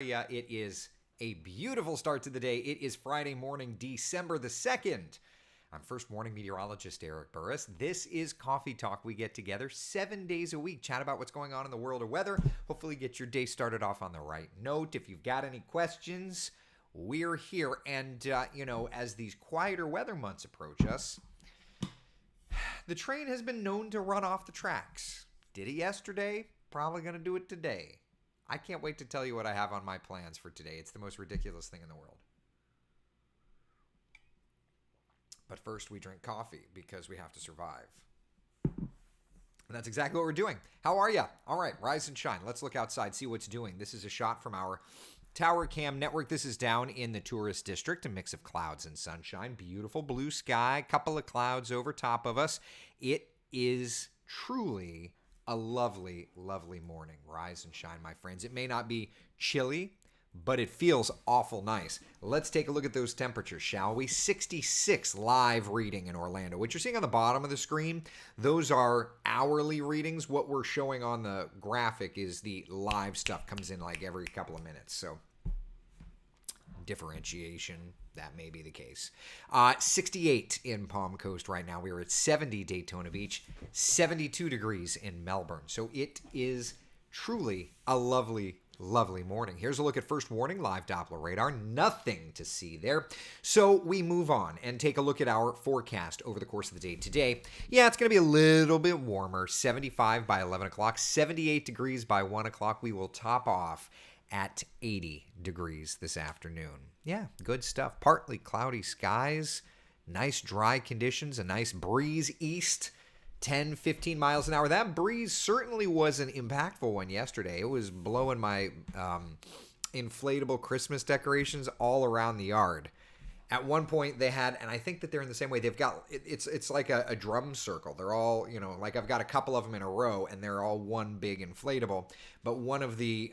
Yeah, it is a beautiful start to the day. It is Friday morning, December the 2nd. I'm first morning meteorologist Eric Burris. This is Coffee Talk. We get together 7 days a week, chat about what's going on in the world of weather, hopefully get your day started off on the right note. If you've got any questions, we're here. And, as these quieter weather months approach us, the train has been known to run off the tracks. Did it yesterday? Probably going to do it today. I can't wait to tell you what I have on my plans for today. It's the most ridiculous thing in the world. But first, we drink coffee because we have to survive. And that's exactly what we're doing. How are you? All right, rise and shine. Let's look outside, see what's doing. This is a shot from our Tower Cam network. This is down in the tourist district, a mix of clouds and sunshine. Beautiful blue sky, couple of clouds over top of us. It is truly a lovely, lovely morning. Rise and shine, my friends. It may not be chilly, but it feels awful nice. Let's take a look at those temperatures, shall we? 66 live reading in Orlando. What you're seeing on the bottom of the screen, those are hourly readings. What we're showing on the graphic is the live stuff. Comes in like every couple of minutes. So differentiation, that may be the case. 68 in Palm Coast right now. We are at 70 Daytona Beach, 72 degrees in Melbourne. So it is truly a lovely, lovely morning. Here's a look at first warning, live Doppler radar. Nothing to see there. So we move on and take a look at our forecast over the course of the day today. Yeah, it's going to be a little bit warmer. 75 by 11 o'clock, 78 degrees by 1 o'clock. We will top off at 80 degrees this afternoon. Yeah, good stuff. Partly cloudy skies, nice dry conditions, a nice breeze east, 10, 15 miles an hour. That breeze certainly was an impactful one yesterday. It was blowing my inflatable Christmas decorations all around the yard. At one point they had, and I think that they're in the same way, they've got, it's like a drum circle. They're all, like I've got a couple of them in a row and they're all one big inflatable. But one of the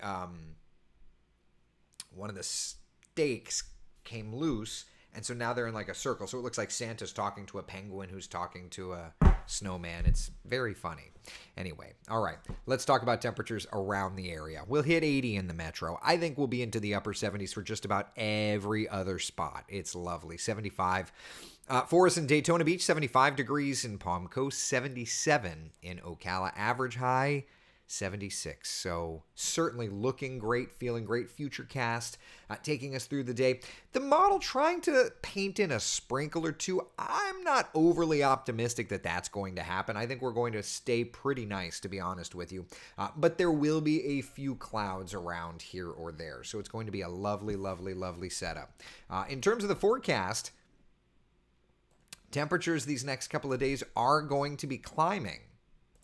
stakes came loose, and so now they're in like a circle. So it looks like Santa's talking to a penguin who's talking to a snowman. It's very funny. Anyway, all right, let's talk about temperatures around the area. We'll hit 80 in the metro. I think we'll be into the upper 70s for just about every other spot. It's lovely. 75 for us in Daytona Beach, 75 degrees in Palm Coast, 77 in Ocala. Average high 76. So certainly looking great, feeling great. Futurecast taking us through the day. The model trying to paint in a sprinkle or two. I'm not overly optimistic that that's going to happen. I think we're going to stay pretty nice, to be honest with you. But there will be a few clouds around here or there. So it's going to be a lovely, lovely, lovely setup. In terms of the forecast, temperatures these next couple of days are going to be climbing.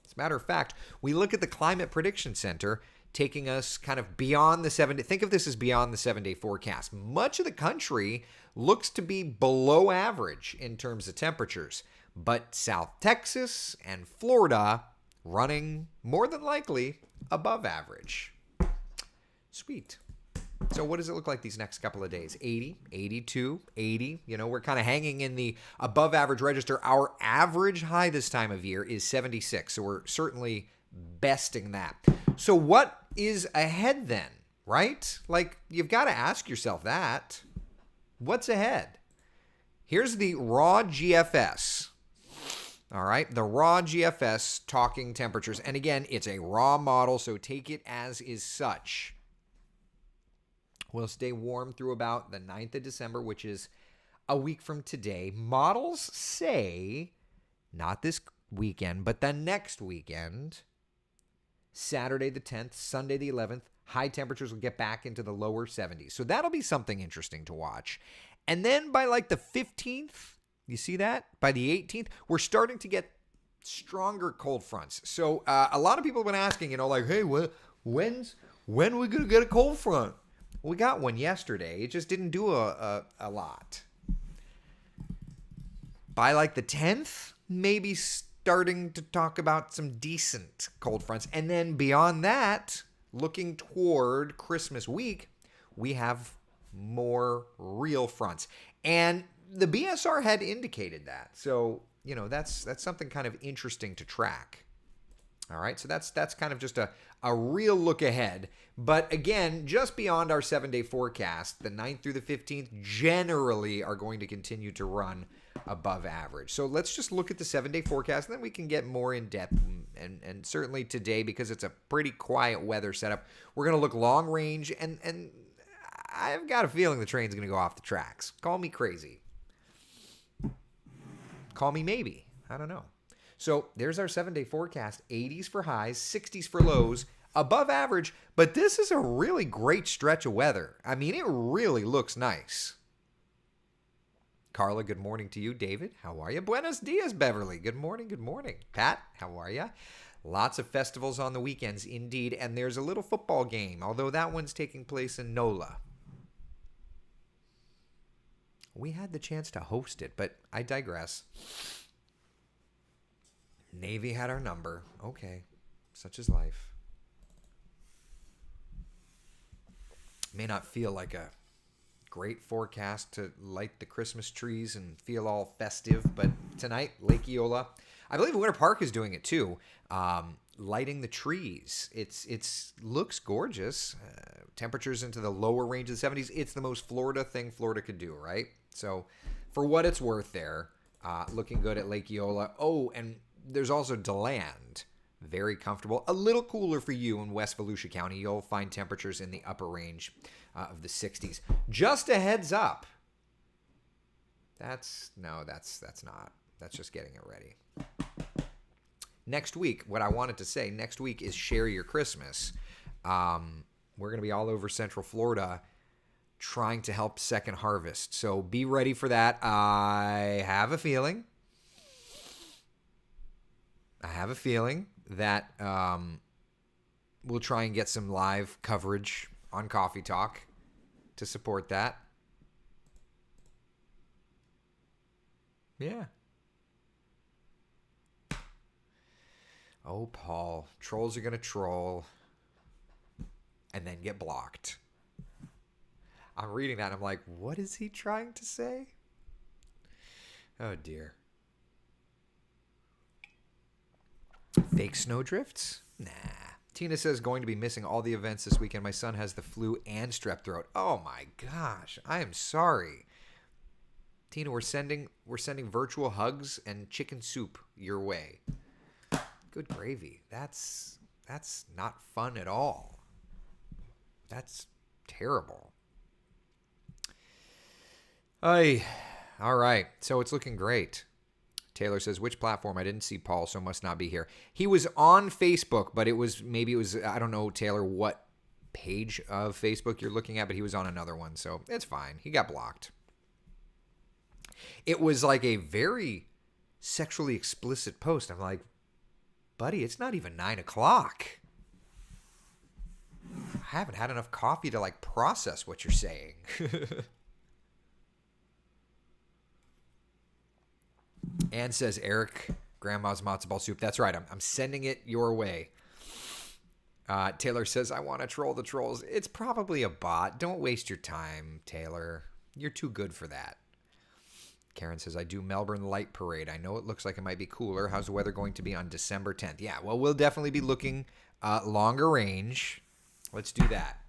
As a matter of fact, we look at the Climate Prediction Center taking us kind of beyond the 7-day. Think of this as beyond the 7-day forecast. Much of the country looks to be below average in terms of temperatures, but South Texas and Florida running more than likely above average. Sweet. So what does it look like these next couple of days? 80, 82, 80. We're kind of hanging in the above average register. Our average high this time of year is 76. So we're certainly besting that. So what is ahead then, right? Like, you've got to ask yourself that. What's ahead? Here's the raw GFS. All right, the raw GFS talking temperatures. And again, it's a raw model, so take it as is such. We'll stay warm through about the 9th of December, which is a week from today. Models say, not this weekend, but the next weekend, Saturday the 10th, Sunday the 11th, high temperatures will get back into the lower 70s. So that'll be something interesting to watch. And then by like the 15th, you see that? By the 18th, we're starting to get stronger cold fronts. So a lot of people have been asking, hey, when are we going to get a cold front? We got one yesterday. It just didn't do a lot. By like the 10th, maybe starting to talk about some decent cold fronts. And then beyond that, looking toward Christmas week, we have more real fronts. And the BSR had indicated that. So, that's something kind of interesting to track. All right, so that's kind of just a real look ahead. But again, just beyond our 7-day forecast, the 9th through the 15th generally are going to continue to run above average. So let's just look at the 7-day forecast, and then we can get more in depth. And certainly today, because it's a pretty quiet weather setup, we're going to look long range, and I've got a feeling the train's going to go off the tracks. Call me crazy. Call me maybe. I don't know. So there's our 7-day forecast. 80s for highs, 60s for lows, above average. But this is a really great stretch of weather. I mean, it really looks nice. Carla, good morning to you. David, how are you? Buenos dias, Beverly. Good morning, good morning. Pat, how are you? Lots of festivals on the weekends, indeed. And there's a little football game, although that one's taking place in NOLA. We had the chance to host it, but I digress. Navy had our number. Okay, such is life. May not feel like a great forecast to light the Christmas trees and feel all festive, but tonight, Lake Eola, I believe Winter Park is doing it too, lighting the trees. It's looks gorgeous. Temperatures into the lower range of the 70s. It's the most Florida thing Florida could do, right? So for what it's worth there, looking good at Lake Eola. Oh, and there's also DeLand. Very comfortable. A little cooler for you in West Volusia County. You'll find temperatures in the upper range of the 60s. Just a heads up. That's not. That's just getting it ready. Next week, what I wanted to say, next week is Share Your Christmas. We're going to be all over Central Florida trying to help Second Harvest. So be ready for that. I have a feeling that we'll try and get some live coverage on Coffee Talk to support that. Yeah. Oh, Paul. Trolls are going to troll and then get blocked. I'm reading that and I'm like, what is he trying to say? Oh, dear. Fake snowdrifts? Nah. Tina says going to be missing all the events this weekend. My son has the flu and strep throat. Oh my gosh. I am sorry. Tina, we're sending virtual hugs and chicken soup your way. Good gravy. That's not fun at all. That's terrible. All right. So it's looking great. Taylor says, which platform? I didn't see Paul, so must not be here. He was on Facebook, but it was, I don't know, Taylor, what page of Facebook you're looking at, but he was on another one, so it's fine. He got blocked. It was like a very sexually explicit post. I'm like, buddy, it's not even 9 o'clock. I haven't had enough coffee to like process what you're saying. Ann says, Eric, Grandma's matzo ball soup. That's right. I'm sending it your way. Taylor says, I want to troll the trolls. It's probably a bot. Don't waste your time, Taylor. You're too good for that. Karen says, I do Melbourne Light Parade. I know it looks like it might be cooler. How's the weather going to be on December 10th? Yeah, well, we'll definitely be looking longer range. Let's do that.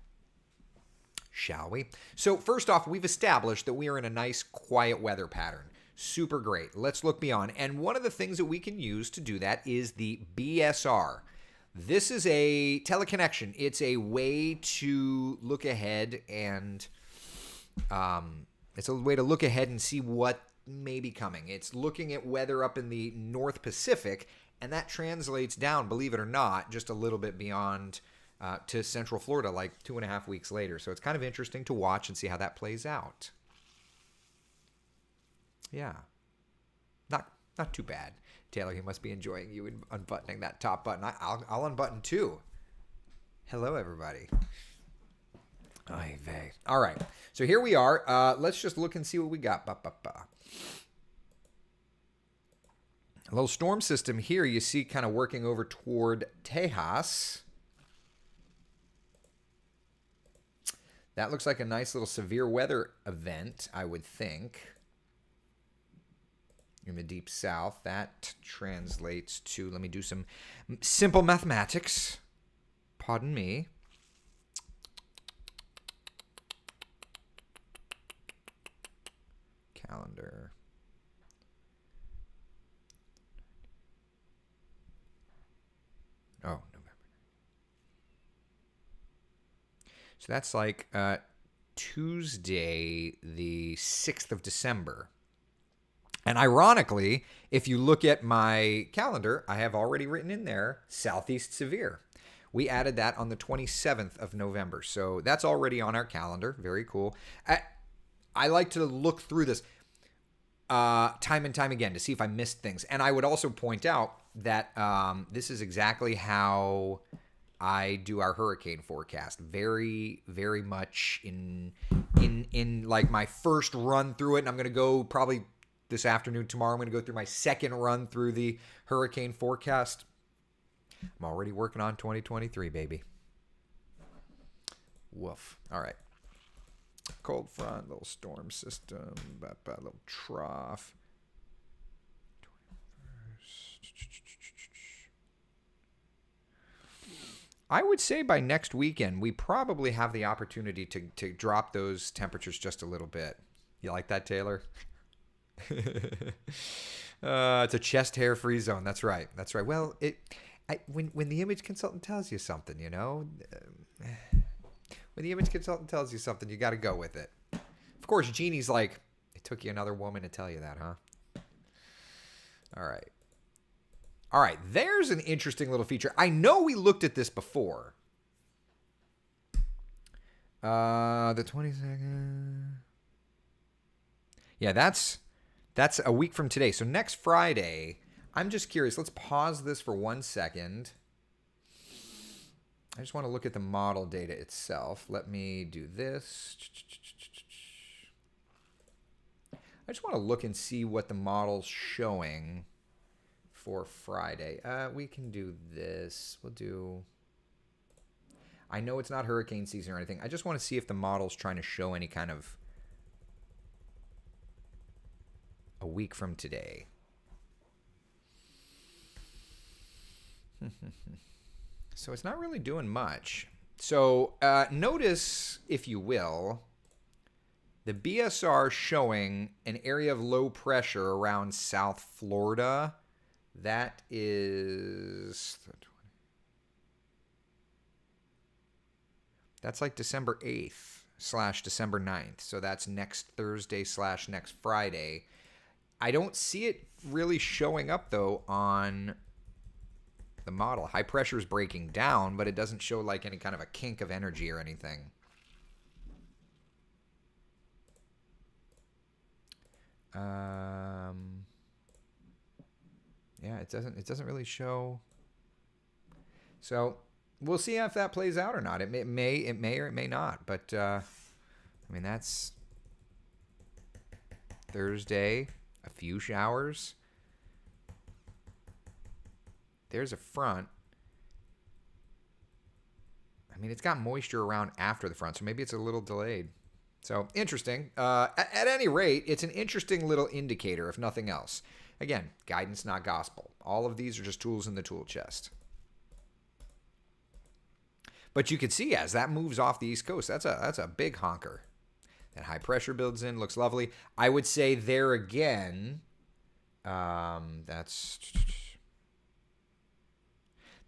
Shall we? So first off, we've established that we are in a nice, quiet weather pattern. Super great. Let's look beyond. And one of the things that we can use to do that is the BSR. This is a teleconnection. It's a way to look ahead and see what may be coming. It's looking at weather up in the North Pacific, and that translates down, believe it or not, just a little bit beyond to Central Florida, like 2.5 weeks later. So it's kind of interesting to watch and see how that plays out. Yeah. Not too bad. Taylor, he must be enjoying you unbuttoning that top button. I'll unbutton too. Hello, everybody. Oy vey. All right. So here we are. Let's just look and see what we got. A little storm system here you see kind of working over toward Tejas. That looks like a nice little severe weather event, I would think. in the deep south. That translates to, let me do some simple mathematics. Pardon me. Calendar. Oh, November. So that's like Tuesday, the 6th of December. And ironically, if you look at my calendar, I have already written in there Southeast Severe. We added that on the 27th of November. So that's already on our calendar. Very cool. I like to look through this time and time again to see if I missed things. And I would also point out that this is exactly how I do our hurricane forecast. Very, very much in like my first run through it. And I'm going to go probably this afternoon, tomorrow, I'm going to go through my second run through the hurricane forecast. I'm already working on 2023, baby. Woof. All right. Cold front, little storm system, little trough. I would say by next weekend, we probably have the opportunity to drop those temperatures just a little bit. You like that, Taylor? It's a chest hair free zone. That's right. That's right. Well, when the image consultant tells you something, you know, when the image consultant tells you something, you got to go with it. Of course, Jeannie's like, it took you another woman to tell you that, huh? All right. All right. There's an interesting little feature. I know we looked at this before. The 22nd. Yeah, that's a week from today. So next Friday, I'm just curious. Let's pause this for 1 second. I just want to look at the model data itself. Let me do this. I just want to look and see what the model's showing for Friday. We can do this. We'll do... I know it's not hurricane season or anything. I just want to see if the model's trying to show any kind of a week from today. So it's not really doing much. So notice, if you will, the BSR showing an area of low pressure around South Florida. That is... That's like December 8th / December 9th. So that's next Thursday / next Friday. I don't see it really showing up, though, on the model. High pressure is breaking down, but it doesn't show like any kind of a kink of energy or anything. Yeah, it doesn't really show. So we'll see if that plays out or not. It may or it may not. But I mean, that's Thursday. A few showers. There's a front. I mean, it's got moisture around after the front, so maybe it's a little delayed. So, interesting. At any rate, it's an interesting little indicator, if nothing else. Again, guidance, not gospel. All of these are just tools in the tool chest. But you can see as that moves off the East Coast, that's a big honker. That high pressure builds in, looks lovely. I would say there again, that's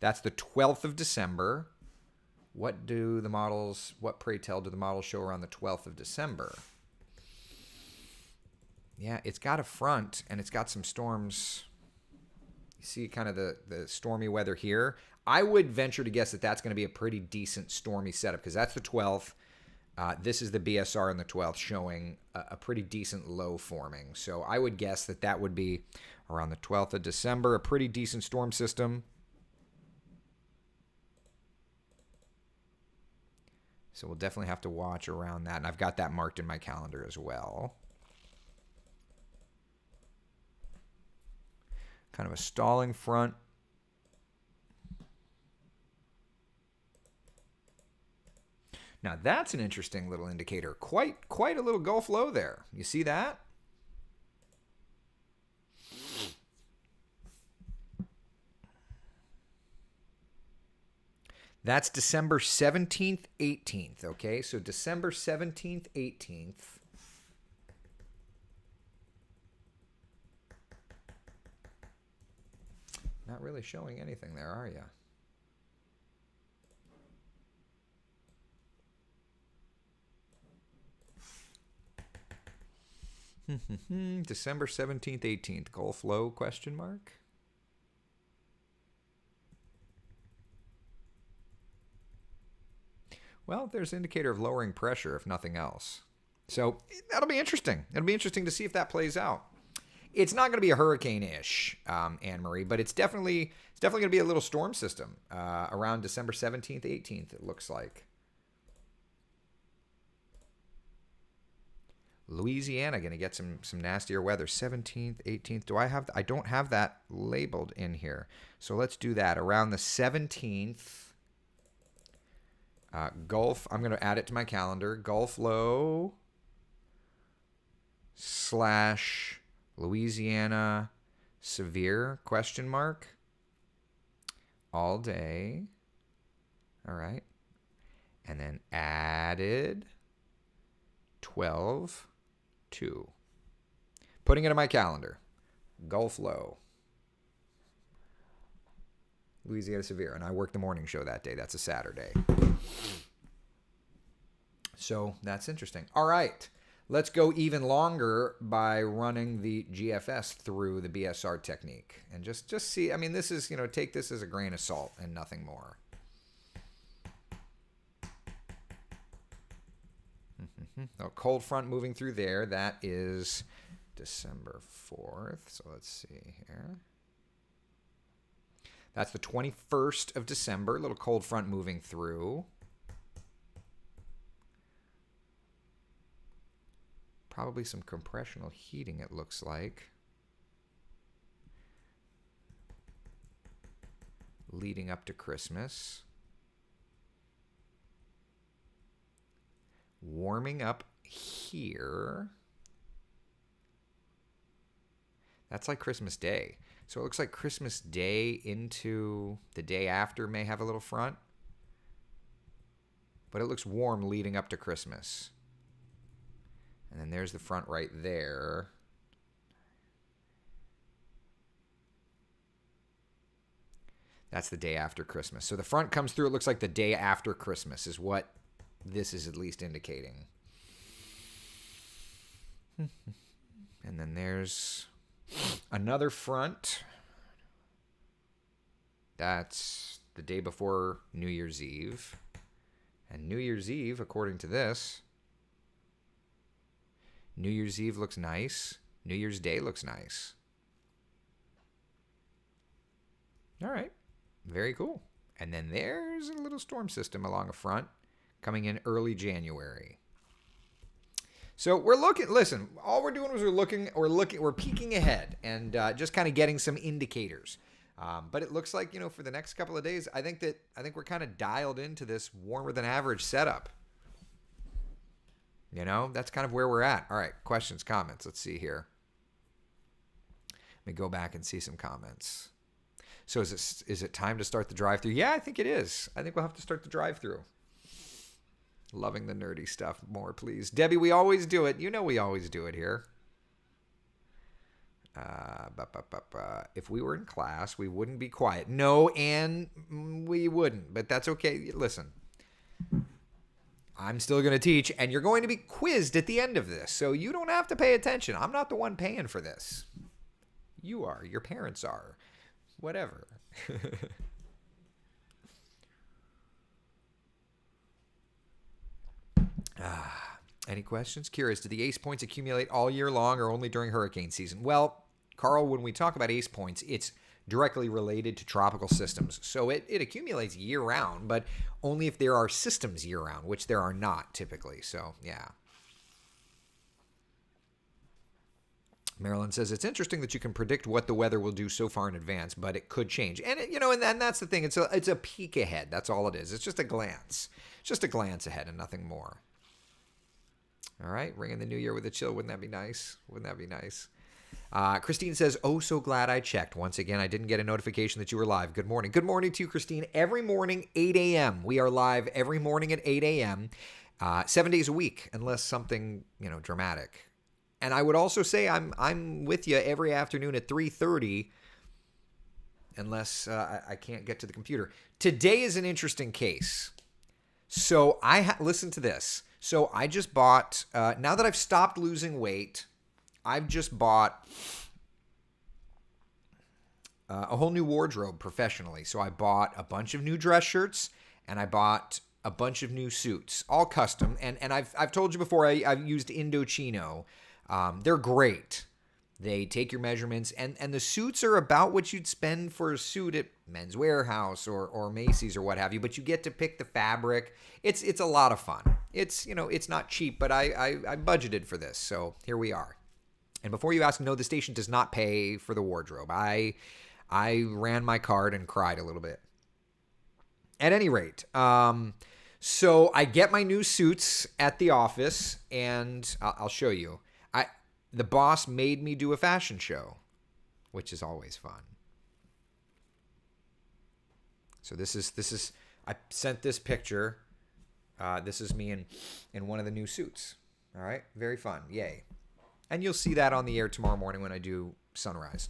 the 12th of December. What pray tell do the models show around the 12th of December? Yeah, it's got a front and it's got some storms. You see kind of the stormy weather here. I would venture to guess that that's going to be a pretty decent stormy setup because that's the 12th. This is the BSR on the 12th showing a pretty decent low forming. So I would guess that would be around the 12th of December, a pretty decent storm system. So we'll definitely have to watch around that. And I've got that marked in my calendar as well. Kind of a stalling front. Now that's an interesting little indicator. Quite a little Gulf low there. You see that? That's December 17th, 18th. Okay, so December 17th, 18th. Not really showing anything there, are you? December 17th, 18th. Gulf low, question mark? Well, there's an indicator of lowering pressure, if nothing else. So that'll be interesting. It'll be interesting to see if that plays out. It's not going to be a hurricane-ish, Anne-Marie, but it's definitely going to be a little storm system around December 17th, 18th, it looks like. Louisiana going to get some nastier weather. 17th, 18th. I don't have that labeled in here. So let's do that. Around the 17th. Gulf, I'm going to add it to my calendar. Gulf low / Louisiana severe, question mark. All day. All right. And then added 12 2. Putting it in my calendar. Gulf low. Louisiana severe. And I work the morning show that day. That's a Saturday. So that's interesting. All right. Let's go even longer by running the GFS through the BSR technique. And just see, I mean, this is, take this as a grain of salt and nothing more. A cold front moving through there. That is December 4th. So let's see here. That's the 21st of December. A little cold front moving through. Probably some compressional heating, it looks like. Leading up to Christmas. Warming up here. That's like Christmas Day. So it looks like Christmas Day into the day after may have a little front. But it looks warm leading up to Christmas. And then there's the front right there. That's the day after Christmas. So the front comes through. It looks like the day after Christmas is what this is at least indicating. And then there's another front. That's the day before New Year's Eve. And New Year's Eve, according to this, New Year's Eve looks nice. New Year's Day looks nice. All right. Very cool. And then there's a little storm system along a front coming in early January. So we're looking, listen, all we're doing is we're peeking ahead and just kind of getting some indicators. But it looks like, for the next couple of days, I think we're kind of dialed into this warmer than average setup. That's kind of where we're at. All right, questions, comments. Let's see here. Let me go back and see some comments. So is it time to start the drive-through? Yeah, I think it is. I think we'll have to start the drive-through. Loving the nerdy stuff more, please. Debbie, we always do it. We always do it here. If we were in class, we wouldn't be quiet. No, and we wouldn't, but that's okay. Listen. I'm still going to teach, and you're going to be quizzed at the end of this, so you don't have to pay attention. I'm not the one paying for this. You are. Your parents are. Whatever. Any questions? Curious, do the ACE points accumulate all year long or only during hurricane season? Well, Carl, when we talk about ACE points, it's directly related to tropical systems. So it accumulates year-round, but only if there are systems year-round, which there are not typically. So, yeah. Marilyn says, it's interesting that you can predict what the weather will do so far in advance, but it could change. And, and that's the thing. It's a peek ahead. That's all it is. It's just a glance. Just a glance ahead and nothing more. All right, ringing the new year with a chill. Wouldn't that be nice? Wouldn't that be nice? Christine says, oh, so glad I checked. Once again, I didn't get a notification that you were live. Good morning. Good morning to you, Christine. Every morning, 8 a.m. We are live every morning at 8 a.m., 7 days a week, unless something, dramatic. And I would also say I'm with you every afternoon at 3:30, unless I can't get to the computer. Today is an interesting case. So listen to this. So I just bought, now that I've stopped losing weight, I've just bought a whole new wardrobe professionally. So I bought a bunch of new dress shirts and I bought a bunch of new suits, all custom. And I've told you before, I've used Indochino. They're great. They take your measurements, and the suits are about what you'd spend for a suit at Men's Warehouse or Macy's or what have you, but you get to pick the fabric. It's a lot of fun. It's not cheap, but I budgeted for this, so here we are. And before you ask, no, the station does not pay for the wardrobe. I ran my card and cried a little bit. At any rate, so I get my new suits at the office, and I'll show you. The boss made me do a fashion show, which is always fun. So this is I sent this picture. This is me in one of the new suits. All right, very fun. Yay. And you'll see that on the air tomorrow morning when I do Sunrise.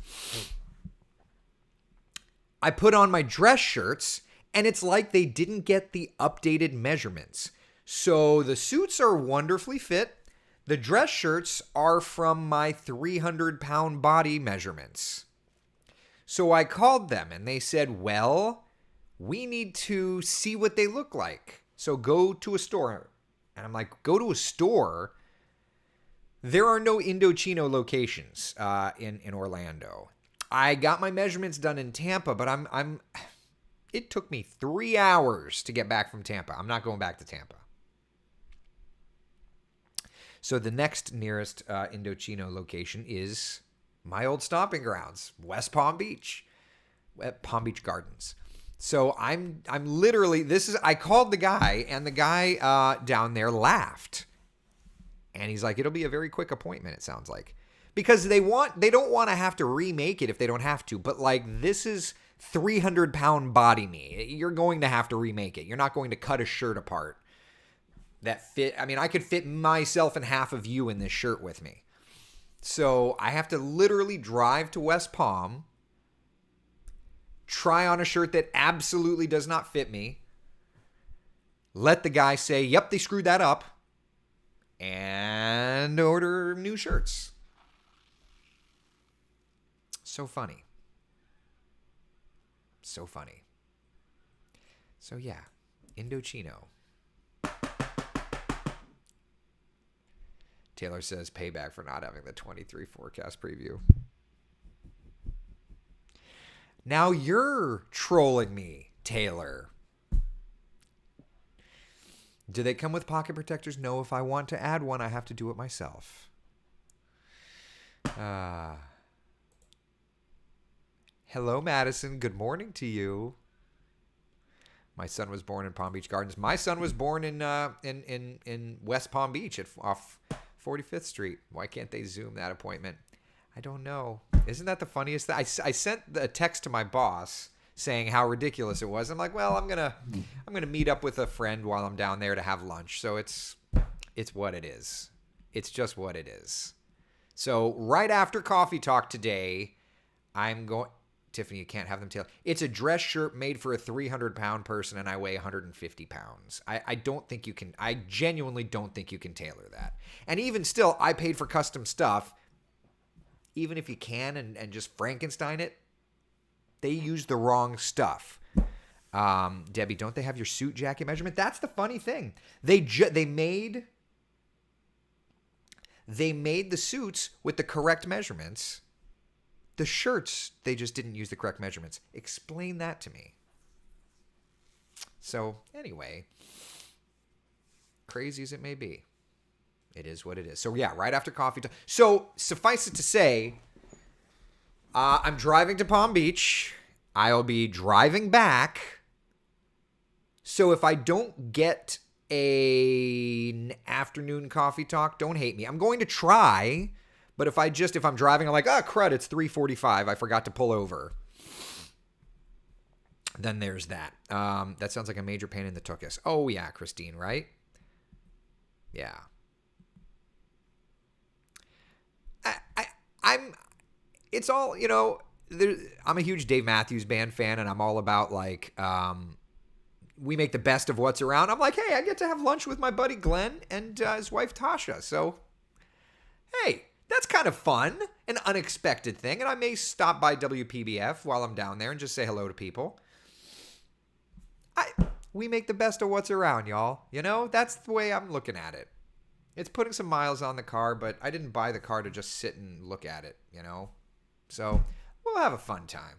I put on my dress shirts, and it's like they didn't get the updated measurements. So the suits are wonderfully fit. The dress shirts are from my 300-pound body measurements. So I called them and they said, well, we need to see what they look like. So go to a store. And I'm like, go to a store? There are no Indochino locations in Orlando. I got my measurements done in Tampa, but it took me 3 hours to get back from Tampa. I'm not going back to Tampa. So the next nearest Indochino location is my old stomping grounds, West Palm Beach, Palm Beach Gardens. So I'm literally, I called the guy, and the guy down there laughed. And he's like, it'll be a very quick appointment, it sounds like. Because they don't want to have to remake it if they don't have to. But like, this is 300-pound body me. You're going to have to remake it. You're not going to cut a shirt apart that fit. I mean, I could fit myself and half of you in this shirt with me. So I have to literally drive to West Palm, try on a shirt that absolutely does not fit me, let the guy say, yep, they screwed that up, and order new shirts. So funny. So funny. So yeah, Indochino. Taylor says payback for not having the 23 forecast preview. Now you're trolling me, Taylor. Do they come with pocket protectors? No, if I want to add one, I have to do it myself. Hello, Madison. Good morning to you. My son was born in Palm Beach Gardens. My son was born in West Palm Beach off 45th Street. Why can't they Zoom that appointment? I don't know. Isn't that the funniest thing? I sent a text to my boss saying how ridiculous it was. I'm like, well, I'm gonna meet up with a friend while I'm down there to have lunch. So it's what it is. It's just what it is. So right after coffee talk today, I'm going. Tiffany, you can't have them tailor. It's a dress shirt made for a 300-pound person, and I weigh 150 pounds. I don't think you can. I genuinely don't think you can tailor that. And even still, I paid for custom stuff. Even if you can and just Frankenstein it, they use the wrong stuff. Debbie, don't they have your suit jacket measurement? That's the funny thing. They made the suits with the correct measurements. The shirts, they just didn't use the correct measurements. Explain that to me. So, anyway, crazy as it may be, it is what it is. So, yeah, right after coffee time. So, suffice it to say, I'm driving to Palm Beach. I'll be driving back. So, if I don't get an afternoon coffee talk, don't hate me. I'm going to try, But if I'm driving, I'm like, oh, crud, it's 3:45. I forgot to pull over. Then there's that. That sounds like a major pain in the tuchus. Oh, yeah, Christine, right? Yeah. It's all, I'm a huge Dave Matthews Band fan, and I'm all about, like, we make the best of what's around. I'm like, hey, I get to have lunch with my buddy Glenn and his wife Tasha. So, hey, that's kind of fun, an unexpected thing. And I may stop by WPBF while I'm down there and just say hello to people. We make the best of what's around, y'all. That's the way I'm looking at it. It's putting some miles on the car, but I didn't buy the car to just sit and look at it, So we'll have a fun time.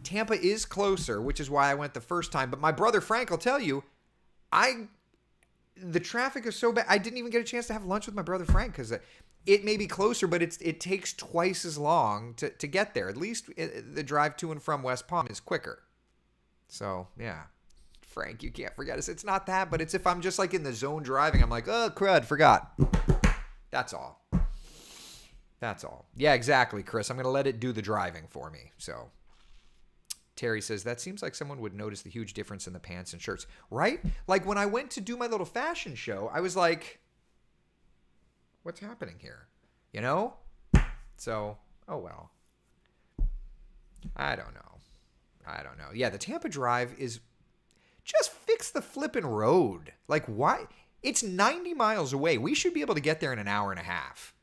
Tampa is closer, which is why I went the first time. But my brother Frank will tell you, the traffic is so bad. I didn't even get a chance to have lunch with my brother Frank because it may be closer, but it takes twice as long to get there. At least the drive to and from West Palm is quicker. So, yeah. Frank, you can't forget us. It's not that, but it's if I'm just like in the zone driving, I'm like, oh, crud, forgot. That's all. That's all. Yeah, exactly, Chris. I'm going to let it do the driving for me. So, Terry says, that seems like someone would notice the huge difference in the pants and shirts. Right? Like when I went to do my little fashion show, I was like, what's happening here? So, oh well. I don't know. Yeah, the Tampa drive is just fix the flipping road. Like, why? It's 90 miles away. We should be able to get there in an hour and a half.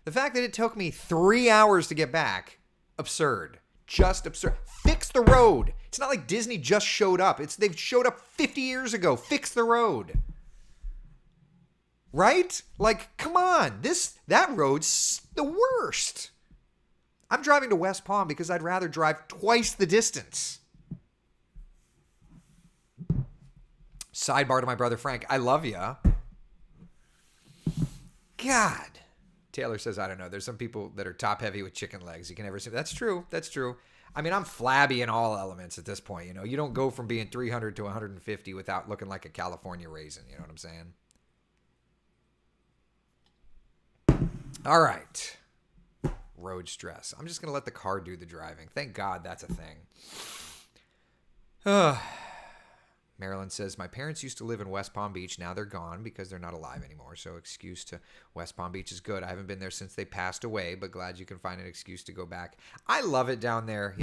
The fact that it took me 3 hours to get back, absurd. Just absurd. Fix the road. It's not like Disney just showed up. They've showed up 50 years ago. Fix the road. Right? Like, come on. That road's the worst. I'm driving to West Palm because I'd rather drive twice the distance. Sidebar to my brother Frank. I love ya. God. Taylor says, I don't know. There's some people that are top heavy with chicken legs. You can never see. That's true. I mean, I'm flabby in all elements at this point. You don't go from being 300 to 150 without looking like a California raisin. You know what I'm saying? All right. Road stress. I'm just going to let the car do the driving. Thank God that's a thing. Marilyn says, my parents used to live in West Palm Beach. Now they're gone because they're not alive anymore. So excuse to West Palm Beach is good. I haven't been there since they passed away, but glad you can find an excuse to go back. I love it down there,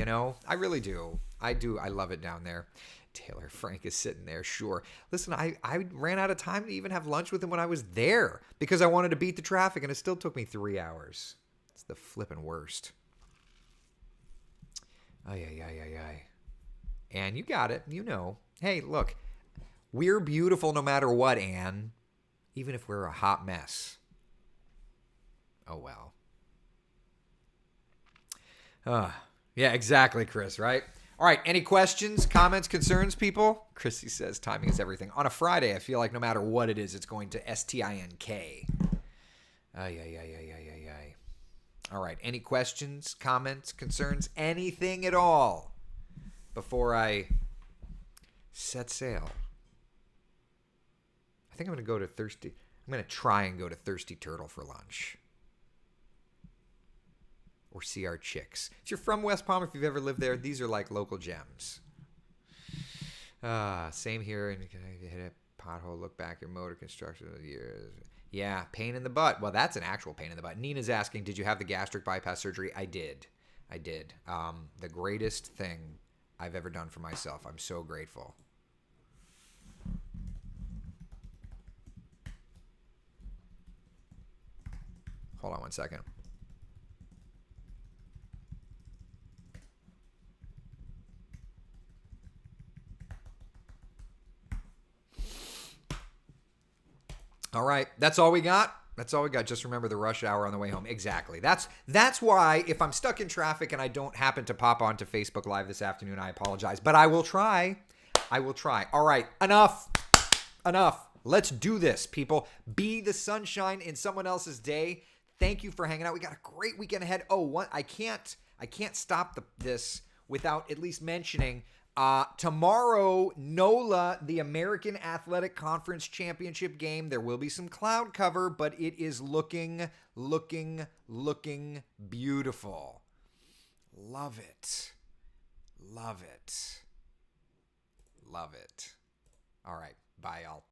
I really do. I love it down there. Taylor Frank is sitting there, sure. Listen, I ran out of time to even have lunch with him when I was there because I wanted to beat the traffic, and it still took me 3 hours. It's the flipping worst. Ay. And you got it. Hey, look, we're beautiful no matter what, Anne, even if we're a hot mess. Oh, well. Yeah, exactly, Chris, right? All right, any questions, comments, concerns, people? Chrissy says timing is everything. On a Friday, I feel like no matter what it is, it's going to STINK. Ay. All right, any questions, comments, concerns, anything at all before I set sail? I think I'm going to try and go to Thirsty Turtle for lunch. Or see our chicks. If you're from West Palm, if you've ever lived there, these are like local gems. Same here. And you can hit a pothole, look back, your motor construction of the years. Yeah, pain in the butt. Well, that's an actual pain in the butt. Nina's asking, did you have the gastric bypass surgery? I did. The greatest thing I've ever done for myself. I'm so grateful. Hold on one second. All right, that's all we got. Just remember the rush hour on the way home. Exactly. That's why if I'm stuck in traffic and I don't happen to pop onto Facebook Live this afternoon, I apologize. But I will try. All right, enough. Let's do this, people. Be the sunshine in someone else's day. Thank you for hanging out. We got a great weekend ahead. I can't stop this without at least mentioning Tomorrow, NOLA, the American Athletic Conference Championship game. There will be some cloud cover, but it is looking beautiful. Love it. Love it. Love it. All right. Bye, y'all.